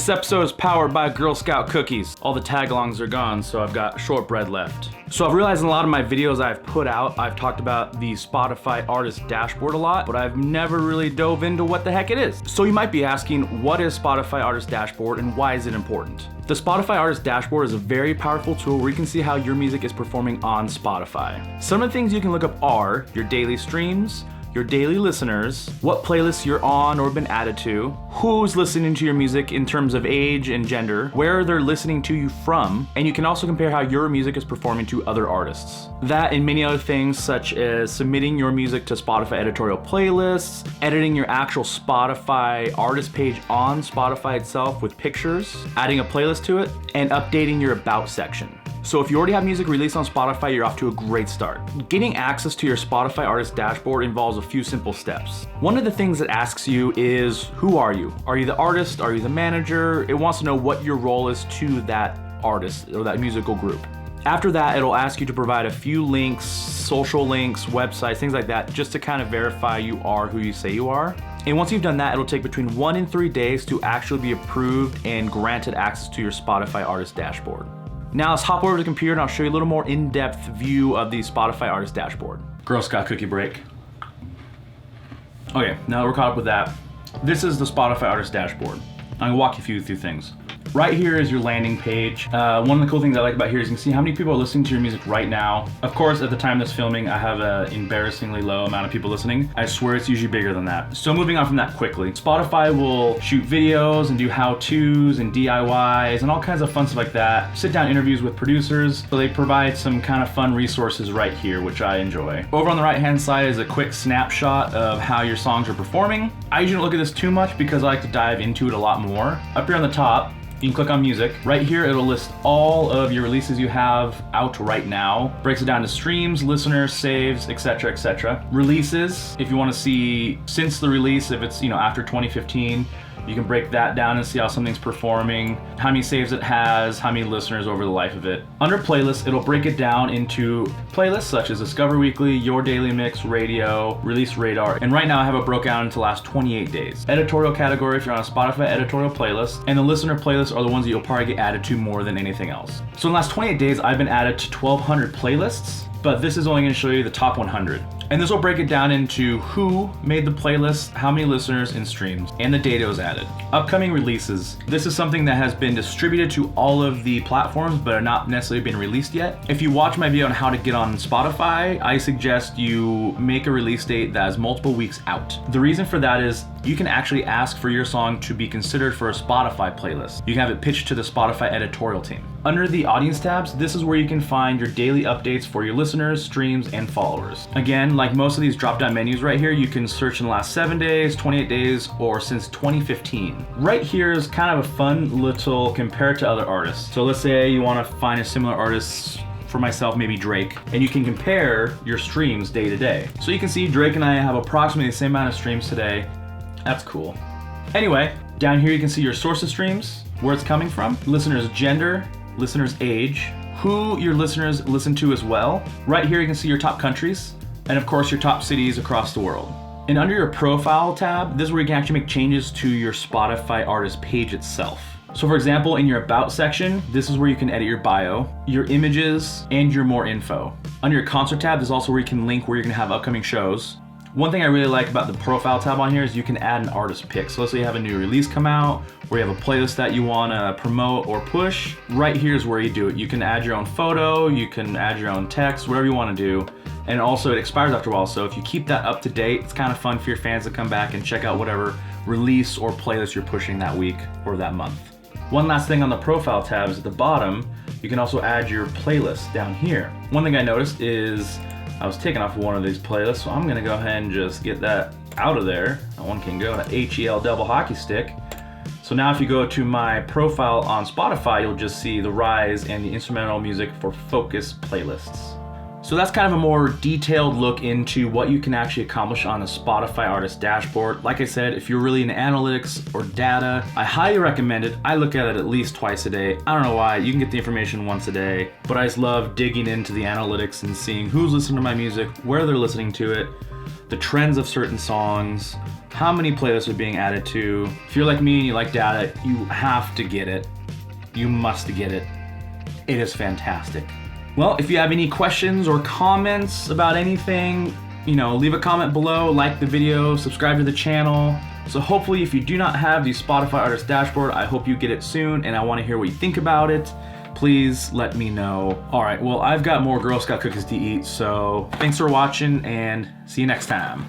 This episode is powered by Girl Scout cookies. All the tag-alongs are gone, so I've got shortbread left. So I've realized in a lot of my videos I've put out, I've talked about the Spotify artist dashboard a lot, but I've never really dove into what the heck it is. So you might be asking, what is Spotify artist dashboard and why is it important? The Spotify artist dashboard is a very powerful tool where you can see how your music is performing on Spotify. Some of the things you can look up are your daily streams, your daily listeners, what playlists you're on or been added to, who's listening to your music in terms of age and gender, where they're listening to you from, and you can also compare how your music is performing to other artists. That and many other things such as submitting your music to Spotify editorial playlists, editing your actual Spotify artist page on Spotify itself with pictures, adding a playlist to it, and updating your About section. So if you already have music released on Spotify, you're off to a great start. Getting access to your Spotify artist dashboard involves a few simple steps. One of the things it asks you is, who are you? Are you the artist? Are you the manager? It wants to know what your role is to that artist or that musical group. After that, it'll ask you to provide a few links, social links, websites, things like that, just to kind of verify you are who you say you are. And once you've done that, it'll take between 1 and 3 days to actually be approved and granted access to your Spotify artist dashboard. Now let's hop over to the computer and I'll show you a little more in-depth view of the Spotify artist dashboard. Girl Scout cookie break. Okay, now that we're caught up with that, this is the Spotify artist dashboard. I'm gonna walk you through things. Right here is your landing page. One of the cool things I like about here is you can see how many people are listening to your music right now. Of course, at the time of this filming, I have an embarrassingly low amount of people listening. I swear it's usually bigger than that. So moving on from that quickly, Spotify will shoot videos and do how-tos and DIYs and all kinds of fun stuff like that. Sit down interviews with producers. So they provide some kind of fun resources right here, which I enjoy. Over on the right-hand side is a quick snapshot of how your songs are performing. I usually don't look at this too much because I like to dive into it a lot more. Up here on the top, you can click on music. Right here, it'll list all of your releases you have out right now. Breaks it down to streams, listeners, saves, etc., etc. Releases, if you want to see since the release, if it's after 2015, you can break that down and see how something's performing, how many saves it has, how many listeners over the life of it. Under playlists, it'll break it down into playlists such as Discover Weekly, Your Daily Mix, Radio, Release Radar, and right now I have it broken down into the last 28 days. Editorial category if you're on a Spotify editorial playlist, and the listener playlists are the ones that you'll probably get added to more than anything else. So in the last 28 days, I've been added to 1,200 playlists, but this is only going to show you the top 100. And this will break it down into who made the playlist, how many listeners and streams, and the date it was added. Upcoming releases. This is something that has been distributed to all of the platforms, but are not necessarily been released yet. If you watch my video on how to get on Spotify, I suggest you make a release date that is multiple weeks out. The reason for that is you can actually ask for your song to be considered for a Spotify playlist. You can have it pitched to the Spotify editorial team. Under the audience tabs, this is where you can find your daily updates for your listeners, streams, and followers. Again, like most of these drop-down menus right here, you can search in the last 7 days, 28 days, or since 2015. Right here is kind of a fun little compare to other artists. So let's say you want to find a similar artist, for myself, maybe Drake, and you can compare your streams day to day. So you can see Drake and I have approximately the same amount of streams today. That's cool. Anyway, down here you can see your source of streams, where it's coming from, listeners' gender, listeners' age, who your listeners listen to as well. Right here you can see your top countries, and of course your top cities across the world. And under your profile tab, this is where you can actually make changes to your Spotify artist page itself. So for example, in your About section, this is where you can edit your bio, your images, and your more info. Under your concert tab, this is also where you can link where you're gonna have upcoming shows. One thing I really like about the profile tab on here is you can add an artist pick. So let's say you have a new release come out, or you have a playlist that you wanna promote or push. Right here is where you do it. You can add your own photo, you can add your own text, whatever you wanna do. And also it expires after a while, so if you keep that up to date, it's kind of fun for your fans to come back and check out whatever release or playlist you're pushing that week or that month. One last thing on the profile tab is at the bottom, you can also add your playlist down here. One thing I noticed is I was taken off of one of these playlists, so I'm gonna go ahead and just get that out of there. That one can go to HEL double hockey stick. So now if you go to my profile on Spotify, you'll just see the rise and the instrumental music for focus playlists. So that's kind of a more detailed look into what you can actually accomplish on the Spotify artist dashboard. Like I said, if you're really into analytics or data, I highly recommend it. I look at it at least twice a day. I don't know why, you can get the information once a day, but I just love digging into the analytics and seeing who's listening to my music, where they're listening to it. the trends of certain songs, how many playlists are being added to. If you're like me and you like data, you have to get it. You must get it. It is fantastic. Well, if you have any questions or comments about anything, you know, leave a comment below, like the video, subscribe to the channel. So hopefully if you do not have the Spotfire Artist Dashboard, I hope you get it soon, and I want to hear what you think about it. Please let me know. All right, well, I've got more Girl Scout cookies to eat, so thanks for watching and see you next time.